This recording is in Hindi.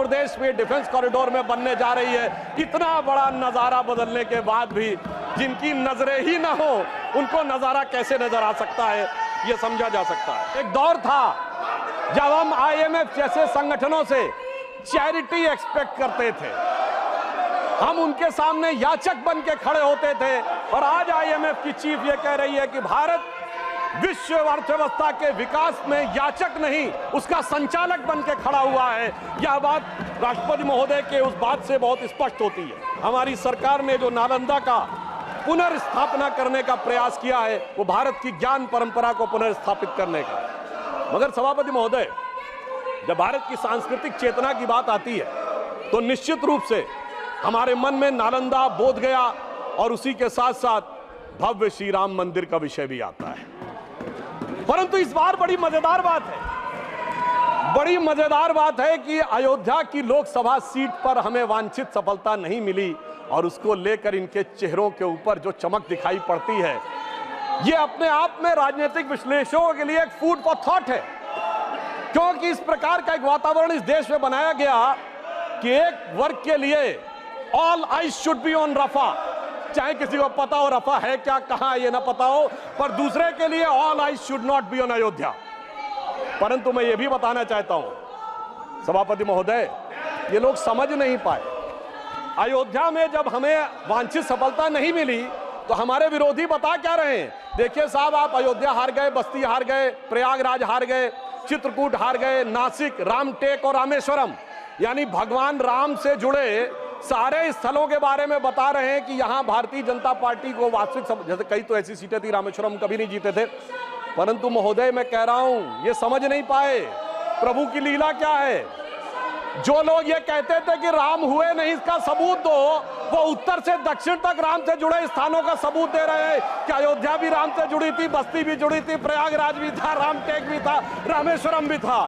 प्रदेश में डिफेंस कॉरिडोर में बनने जा रही है। इतना बड़ा नजारा बदलने के बाद भी जिनकी नजरें ही ना हो उनको नजारा कैसे नजर आ सकता है, यह समझा जा सकता है। एक दौर था जब हम IMF जैसे संगठनों से चैरिटी एक्सपेक्ट करते थे, हम उनके सामने याचक बन के खड़े होते थे, और आज IMF की चीफ ये कह रही है कि भारत विश्व अर्थव्यवस्था के विकास में याचक नहीं, उसका संचालक बन के खड़ा हुआ है। यह बात राष्ट्रपति महोदय के उस बात से बहुत स्पष्ट होती है। हमारी सरकार ने जो नालंदा का पुनर्स्थापना करने का प्रयास किया है वो भारत की ज्ञान परंपरा को पुनर्स्थापित करने का। मगर सभापति महोदय, जब भारत की सांस्कृतिक चेतना की बात आती है तो निश्चित रूप से हमारे मन में नालंदा, बोधगया और उसी के साथ साथ भव्य श्री राम मंदिर का विषय भी आता है। परंतु इस बार बड़ी मजेदार बात है कि अयोध्या की लोकसभा सीट पर हमें वांछित सफलता नहीं मिली, और उसको लेकर इनके चेहरों के ऊपर जो चमक दिखाई पड़ती है, यह अपने आप में राजनीतिक विश्लेषकों के लिए एक फूड फॉर थॉट है। क्योंकि इस प्रकार का एक वातावरण इस देश में बनाया गया कि एक वर्ग के लिए all eyes should be on Rafah, चाहे किसी को पता हो रफा है क्या, कहां ये ना पता हो, पर दूसरे के लिए all eyes should not be on Ayodhya. परंतु मैं ये भी बताना चाहता हूं सभापति महोदय, ये लोग समझ नहीं पाए। अयोध्या में जब हमें वांछित सफलता नहीं मिली तो हमारे विरोधी बता क्या रहे हैं, देखिए साहब, आप अयोध्या हार गए, बस्ती हार गए, प्रयागराज हार गए, चित्रकूट हार गए, नासिक, रामटेक और रामेश्वरम, यानी भगवान राम से जुड़े सारे स्थलों के बारे में बता रहे हैं कि यहां भारतीय जनता पार्टी को वास्तविक, जैसे कई तो ऐसी सीटें थी, रामेश्वरम कभी नहीं जीते थे। परंतु महोदय मैं कह रहा हूं, ये समझ नहीं पाए प्रभु की लीला क्या है। जो लोग ये कहते थे कि राम हुए नहीं, इसका सबूत दो, वो उत्तर से दक्षिण तक राम से जुड़े स्थानों का सबूत दे रहे हैं कि अयोध्या भी राम से जुड़ी थी, बस्ती भी जुड़ी थी, प्रयागराज भी था, रामटेक भी था, रामेश्वरम भी था।